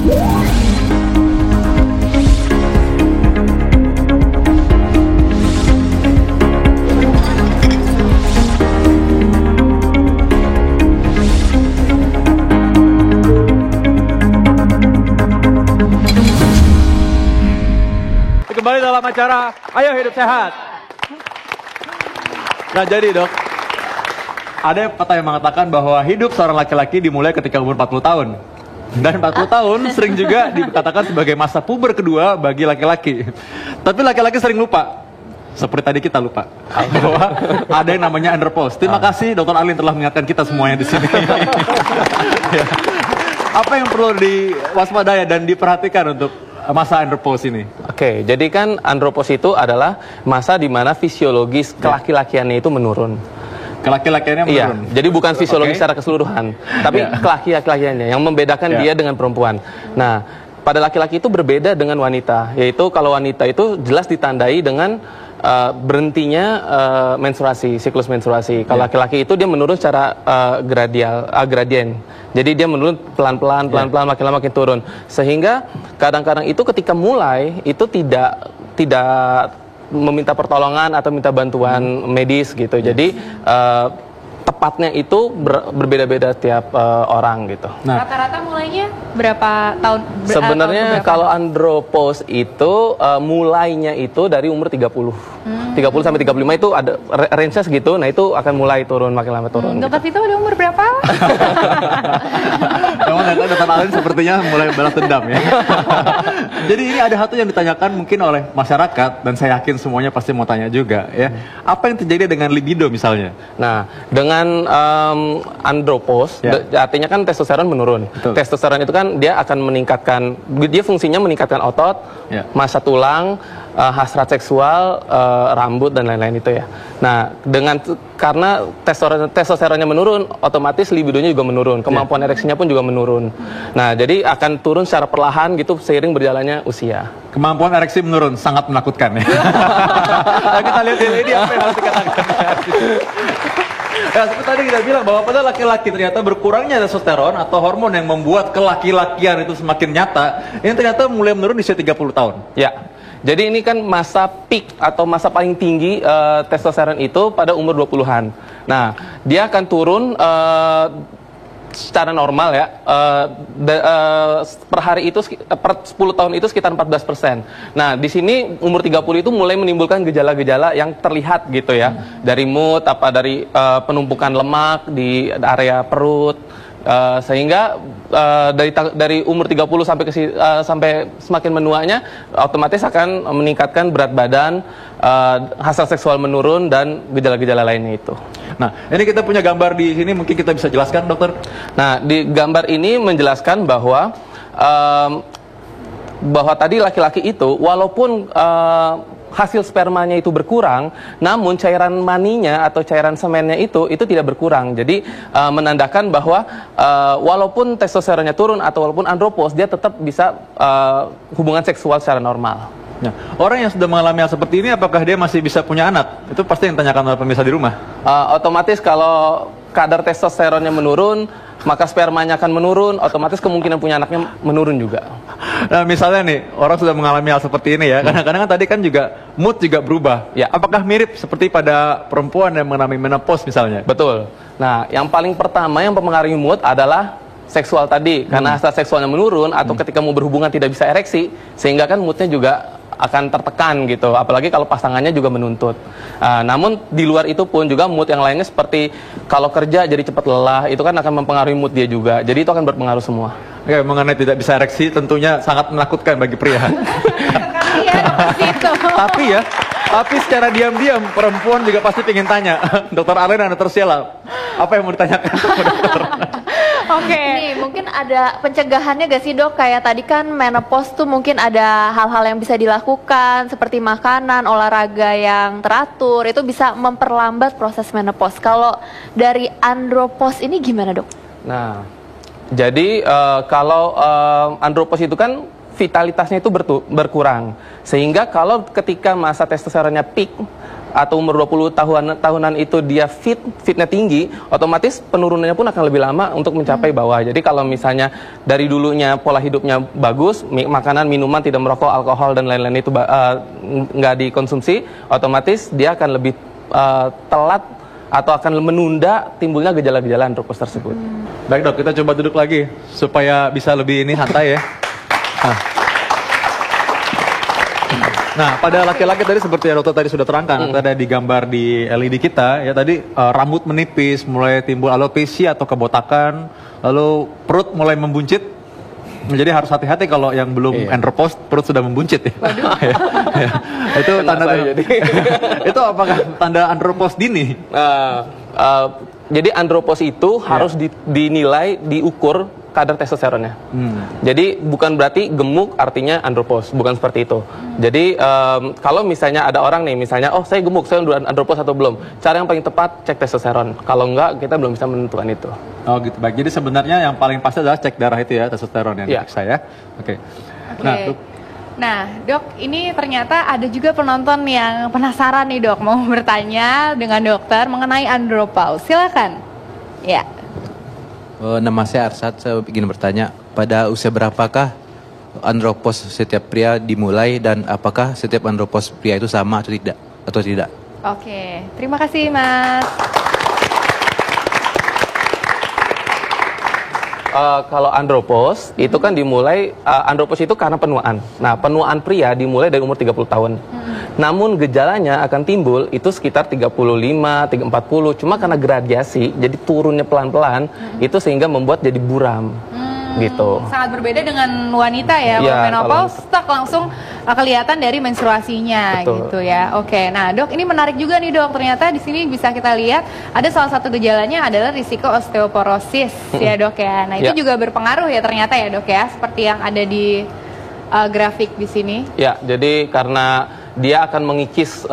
Kembali dalam acara Ayo Hidup Sehat. Nah jadi dok, ada kata yang mengatakan bahwa hidup seorang laki-laki dimulai ketika umur 40 tahun. Dan 40 tahun sering juga dikatakan sebagai masa puber kedua bagi laki-laki. Tapi laki-laki sering lupa. Seperti tadi kita lupa bahwa ada yang namanya andropause. Terima kasih Dr. Arlin telah mengingatkan kita semuanya di sini. Ya. Apa yang perlu diwaspadai dan diperhatikan untuk masa andropause ini? Oke, jadi kan andropause itu adalah masa di mana fisiologis kelaki-lakiannya itu menurun. Kelaki-lakiannya menurun? Iya, jadi bukan fisiologis secara keseluruhan, tapi kelaki-lakiannya yang membedakan dia dengan perempuan. Nah, pada laki-laki itu berbeda dengan wanita, yaitu kalau wanita itu jelas ditandai dengan berhentinya menstruasi, siklus menstruasi. Kalau laki-laki itu dia menurun secara gradien. Jadi dia menurun pelan-pelan, makin turun. Sehingga kadang-kadang itu ketika mulai itu tidak meminta pertolongan atau minta bantuan medis gitu. Jadi tepatnya itu berbeda-beda tiap orang gitu. Rata-rata mulainya berapa tahun? Sebenarnya kalau andropause itu mulainya itu dari umur 30. 30 sampai 35 itu ada range-nya segitu. Nah, itu akan mulai turun, makin lama turun. Dokter Vito udah umur berapa? Memang ternyata Dr. Arlin sepertinya mulai balas dendam ya. Jadi ini ada satu yang ditanyakan mungkin oleh masyarakat dan saya yakin semuanya pasti mau tanya juga ya. Apa yang terjadi dengan libido misalnya? Nah, dengan andropause, artinya kan testosteron menurun. Betul. Testosteron itu kan dia akan meningkatkan, dia fungsinya meningkatkan otot, massa tulang, hasrat seksual, rambut dan lain-lain itu ya. Nah, karena testosteronnya menurun, otomatis libidonya juga menurun, kemampuan ereksinya pun juga menurun. Nah, jadi akan turun secara perlahan gitu seiring berjalannya usia. Kemampuan ereksi menurun, sangat menakutkan ya. Nah, kita lihat ini apa yang harus dikatakan. Ya, seperti tadi kita bilang bahwa pada laki-laki ternyata berkurangnya testosteron atau hormon yang membuat kelaki-lakian itu semakin nyata, ini ternyata mulai menurun di usia 30 tahun. Ya. Jadi ini kan masa peak atau masa paling tinggi testosteron itu pada umur 20-an. Nah, dia akan turun secara normal ya, per hari itu, per 10 tahun itu sekitar 14%. Nah, di sini umur 30 itu mulai menimbulkan gejala-gejala yang terlihat gitu ya. Dari mood, dari penumpukan lemak di area perut, sehingga dari umur 30 sampai semakin menuanya otomatis akan meningkatkan berat badan, hasrat seksual menurun dan gejala-gejala lainnya itu. Nah, ini kita punya gambar di sini, mungkin kita bisa jelaskan, dokter. Nah, di gambar ini menjelaskan bahwa tadi laki-laki itu walaupun hasil spermanya itu berkurang, namun cairan maninya atau cairan semennya itu tidak berkurang. Jadi menandakan bahwa walaupun testosteronnya turun atau walaupun andropause, dia tetap bisa hubungan seksual secara normal. Nah, orang yang sudah mengalami hal seperti ini, apakah dia masih bisa punya anak? Itu pasti yang tanyakan oleh pemirsa di rumah. Otomatis kalau kadar testosteronnya menurun, maka spermanya akan menurun, otomatis kemungkinan punya anaknya menurun juga. Nah, misalnya nih, orang sudah mengalami hal seperti ini ya, kadang-kadang kan tadi kan juga mood juga berubah. Ya. Apakah mirip seperti pada perempuan yang mengalami menopause misalnya? Betul. Nah, yang paling pertama yang mempengaruhi mood adalah seksual tadi, karena hasrat seksualnya menurun atau ketika mau berhubungan tidak bisa ereksi, sehingga kan moodnya juga akan tertekan gitu, apalagi kalau pasangannya juga menuntut. Namun di luar itu pun juga mood yang lainnya seperti kalau kerja jadi cepat lelah, itu kan akan mempengaruhi mood dia juga. Jadi itu akan berpengaruh semua. Oke, mengenai tidak bisa ereksi tentunya sangat menakutkan bagi pria. Tapi secara diam-diam perempuan juga pasti ingin tanya, Dokter Arlin dan Dokter Sheila, apa yang mau ditanyakan ke dokter? Oke. Nih, mungkin ada pencegahannya gak sih dok? Kayak tadi kan menopause tuh mungkin ada hal-hal yang bisa dilakukan seperti makanan, olahraga yang teratur, itu bisa memperlambat proses menopause. Kalau dari andropause ini gimana dok? Nah, jadi kalau andropause itu kan vitalitasnya itu berkurang. Sehingga kalau ketika masa testosteronnya peak atau umur 20 tahunan itu dia fitnya tinggi, otomatis penurunannya pun akan lebih lama untuk mencapai bawah. Jadi kalau misalnya dari dulunya pola hidupnya bagus, makanan, minuman, tidak merokok, alkohol dan lain-lain itu nggak dikonsumsi, otomatis dia akan lebih telat atau akan menunda timbulnya gejala-gejala andropos tersebut. Baik dok, kita coba duduk lagi supaya bisa lebih santai ya. Nah, pada laki-laki tadi seperti yang dokter tadi sudah terangkan, ada digambar di LED kita, ya tadi rambut menipis, mulai timbul alopecia atau kebotakan, lalu perut mulai membuncit. Jadi harus hati-hati kalau yang belum andropos perut sudah membuncit ya. Ya. Itu tanda itu apakah tanda andropos dini? Jadi andropos itu harus dinilai, diukur kadar testosteronnya. Jadi bukan berarti gemuk artinya andropos, bukan seperti itu. Jadi kalau misalnya ada orang nih, misalnya, oh saya gemuk, saya udah andropos atau belum? Cara yang paling tepat cek testosteron. Kalau enggak, kita belum bisa menentukan itu. Oh gitu, baik. Jadi sebenarnya yang paling pasti adalah cek darah itu ya, testosteron yang diperiksa ya. Oke. Nah, dok, ini ternyata ada juga penonton yang penasaran nih dok, mau bertanya dengan dokter mengenai andropause. Silakan. Ya. Nama saya Arsad, saya ingin bertanya, pada usia berapakah andropos setiap pria dimulai dan apakah setiap andropos pria itu sama atau tidak? Oke, terima kasih Mas. Kalau andropos itu kan dimulai, andropos itu karena penuaan. Nah, penuaan pria dimulai dari umur 30 tahun. Namun gejalanya akan timbul itu sekitar 35, 40. Cuma karena gradiasi, jadi turunnya pelan-pelan, itu sehingga membuat jadi buram. Gitu. Sangat berbeda dengan wanita ya, menopause tak langsung kelihatan dari menstruasinya. Betul. Gitu ya. Oke, nah dok, ini menarik juga nih dok. Ternyata di sini bisa kita lihat ada salah satu gejalanya adalah risiko osteoporosis ya dok ya. Nah itu juga berpengaruh ya ternyata ya dok ya, seperti yang ada di grafik di sini. Ya, jadi karena dia akan mengikis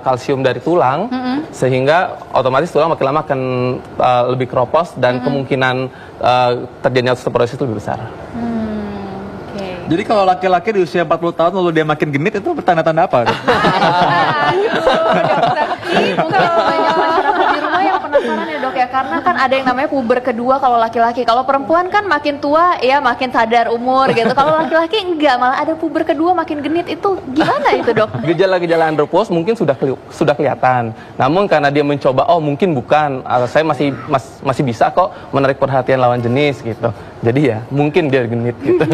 kalsium dari tulang, sehingga otomatis tulang makin lama akan lebih keropos dan kemungkinan terjadinya osteoporosis itu lebih besar. Jadi kalau laki-laki di usia 40 tahun lalu dia makin genit, itu tanda-tanda apa? Mungkin banyak masyarakat di rumah yang penasaran ya dok ya, karena kan ada yang namanya puber kedua kalau laki-laki. Kalau perempuan kan makin tua ya makin sadar umur gitu. Kalau laki-laki enggak, malah ada puber kedua makin genit. Itu gimana itu dok? Gejala-gejala andropos mungkin sudah kelihatan. Namun karena dia mencoba, oh mungkin bukan, saya masih bisa kok menarik perhatian lawan jenis gitu. Jadi ya mungkin dia genit gitu.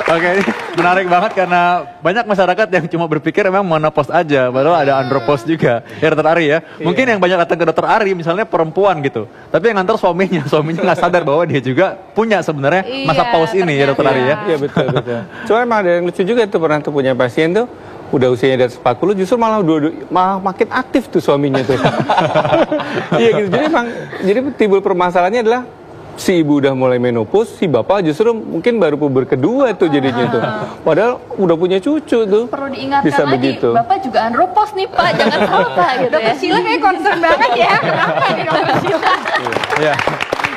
Oke, ini menarik banget karena banyak masyarakat yang cuma berpikir memang menopause aja, padahal ada andropos juga. Ya dokter Ari ya, mungkin yang banyak datang ke dokter Ari misalnya perempuan gitu, tapi yang nganter suaminya nggak sadar bahwa dia juga punya sebenarnya masa pause ini ya dokter Ari ya. Iya betul. Cuma emang ada yang lucu juga tuh, pernah tuh punya pasien tuh udah usianya di atas 40 justru malah makin aktif tuh suaminya tuh. Iya gitu. Jadi timbul permasalahannya adalah si ibu udah mulai menopause, si bapak justru mungkin baru puber kedua tuh jadinya tuh. Padahal udah punya cucu tuh. Perlu diingatkan bisa lagi, begitu. Bapak juga andropos nih Pak, jangan salah gitu ya. Sheila kayak concern banget ya. Kenapa nih dokter Sheila? Iya.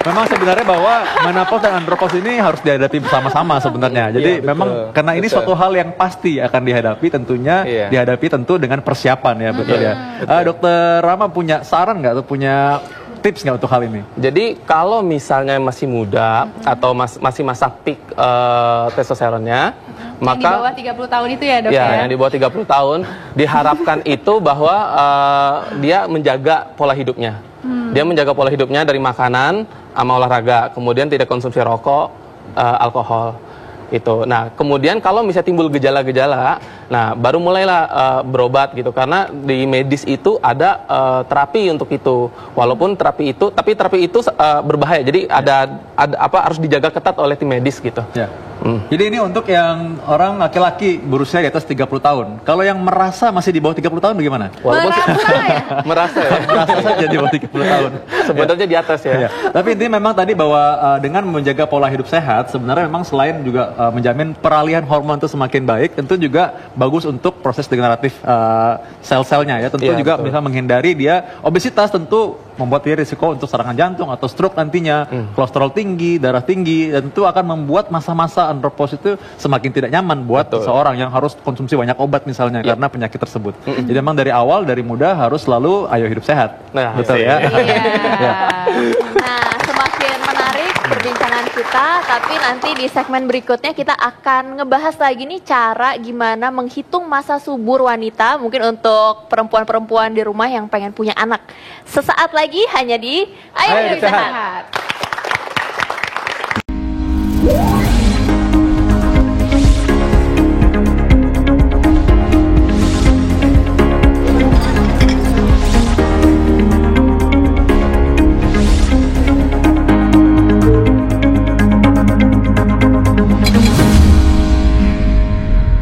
Memang sebenarnya bahwa menopause dan andropos ini harus dihadapi bersama-sama sebenarnya. Jadi memang karena ini suatu hal yang pasti akan dihadapi, tentunya dihadapi tentu dengan persiapan ya, betul ya. Dokter Rama punya saran nggak atau punya tips nggak untuk hal ini? Jadi kalau misalnya masih muda atau masih masa peak testosteronnya, maka yang di bawah 30 tahun itu ya dok ya? Yang di bawah 30 tahun diharapkan itu bahwa dia menjaga pola hidupnya. Dia menjaga pola hidupnya dari makanan sama olahraga, kemudian tidak konsumsi rokok, alkohol. Itu. Nah, kemudian kalau misalnya timbul gejala-gejala, nah baru mulailah berobat gitu, karena di medis itu ada terapi untuk itu. Walaupun terapi itu berbahaya. Jadi ada harus dijaga ketat oleh tim medis gitu. Ya. Jadi ini untuk yang orang laki-laki berusia di atas 30 tahun. Kalau yang merasa masih di bawah 30 tahun bagaimana? Walaupun merasa ya. Merasa saja di bawah 30 tahun. Sebenarnya di atas ya. Tapi intinya memang tadi bahwa dengan menjaga pola hidup sehat, sebenarnya memang selain juga menjamin peralihan hormon itu semakin baik, tentu juga bagus untuk proses degeneratif sel-selnya ya. Tentu juga bisa menghindari dia obesitas, tentu membuat dia risiko untuk serangan jantung atau stroke nantinya, kolesterol tinggi, darah tinggi, dan itu akan membuat masa-masa andropause itu semakin tidak nyaman buat seseorang yang harus konsumsi banyak obat misalnya karena penyakit tersebut. Jadi memang dari awal, dari muda harus selalu ayo hidup sehat. Nah, betul ya. Iya. Nah, semakin menarik perbincangan kita, tapi nanti di segmen berikutnya kita akan ngebahas lagi nih cara gimana menghitung masa subur wanita, mungkin untuk perempuan-perempuan di rumah yang pengen punya anak. Sesaat lagi hanya di Ayo Hidup Sehat.